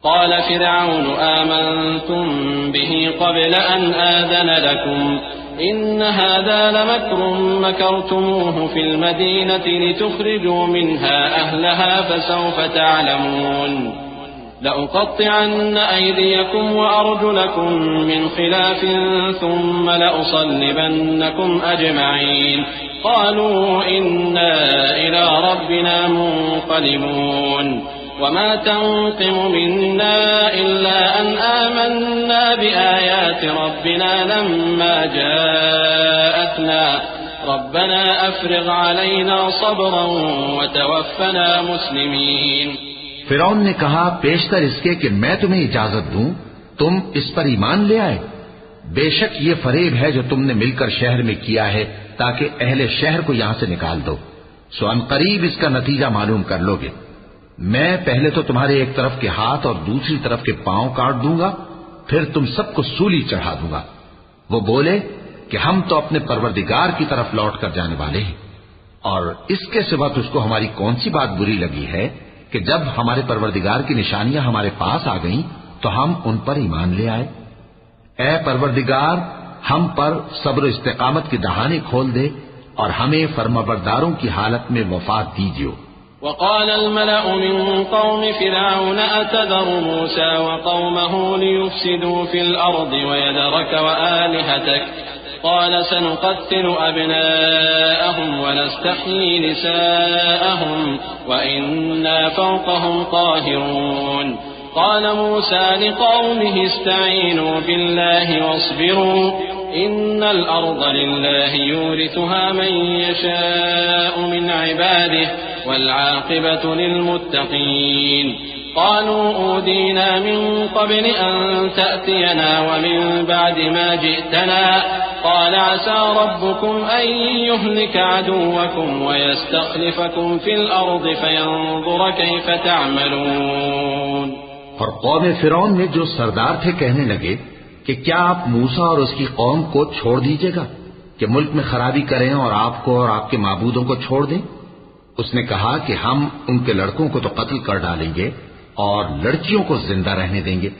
قال فرعون آمنتم به قبل أن آذن لكم إن هذا لمكر مكرتموه في المدينة لتخرجوا منها أهلها فسوف تعلمون لأقطعن أيديكم وأرجلكم من خلاف ثم لأصلبنكم أجمعين قالوا إنا إلى ربنا منقلبون وما تنقم منا إلا أن آمنا بآيات ربنا لما جاءتنا ربنا أفرغ علينا صبرا وتوفنا مسلمين। फिरौन ने कहा, पेशतर इसके कि मैं तुम्हें इजाजत दूं, तुम इस पर ईमान ले आए। बेशक ये फरेब है जो तुमने मिलकर शहर में किया है ताकि अहले शहर को यहां से निकाल दो। सो अनकरीब इसका नतीजा मालूम कर लोगे। मैं पहले तो तुम्हारे एक तरफ के हाथ और दूसरी तरफ के पांव काट दूंगा, फिर तुम सबको सूली चढ़ा दूंगा। वो बोले कि हम तो अपने परवरदिगार की तरफ लौट कर जाने वाले हैं, और इसके सिवा तुझको हमारी कौन सी बात बुरी लगी है कि जब हमारे परवरदिगार की निशानियां हमारे पास आ गईं तो हम उन पर ईमान ले आए। ऐ परवरदिगार, हम पर सब्र इस्तिकामत की दहाने खोल दे और हमें फर्माबरदारों की हालत में वफात दीजिए। وقال الملأ من قوم فرعون أتذر موسى وقومه ليفسدوا في الأرض ويذرك وآلهتك قال سنقتل أبناءهم ونستحيي نساءهم وإنا فوقهم قاهرون قال موسى لقومه استعينوا بالله واصبروا إن الأرض لله يورثها من يشاء من عباده والعاقبة للمتقين قالوا أودينا من قبل أن تأتينا ومن بعد ما جئتنا قال عسى ربكم أن يهلك عدوكم ويستخلفكم في الأرض فينظر كيف تعملون। और कौम फिरौन में जो सरदार थे कहने लगे कि क्या आप मूसा और उसकी कौम को छोड़ दीजिएगा कि मुल्क में खराबी करें और आपको और आपके माबूदों को छोड़ दें। उसने कहा कि हम उनके लड़कों को तो कत्ल कर डालेंगे और लड़कियों को जिंदा रहने देंगे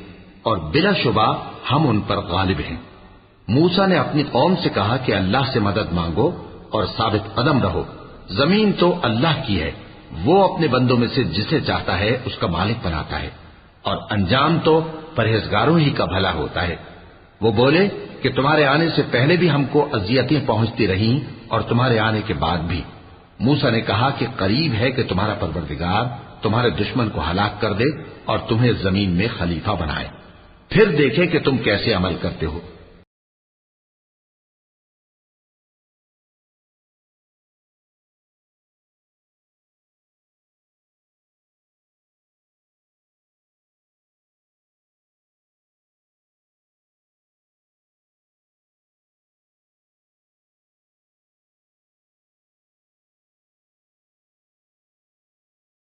और बिलाशुबा हम उन पर गालिब हैं। मूसा ने अपनी कौम से कहा कि अल्लाह से मदद मांगो और साबित कदम रहो। जमीन तो अल्लाह की है, वो अपने बंदों में से जिसे चाहता है उसका मालिक बनाता है और अंजाम तो परहेजगारों ही का भला होता है। वो बोले कि तुम्हारे आने से पहले भी हमको अजियतें पहुंचती रहीं और तुम्हारे आने के बाद भी। मूसा ने कहा कि करीब है कि तुम्हारा परवरदिगार तुम्हारे दुश्मन को हलाक कर दे और तुम्हें जमीन में खलीफा बनाए, फिर देखे कि तुम कैसे अमल करते हो।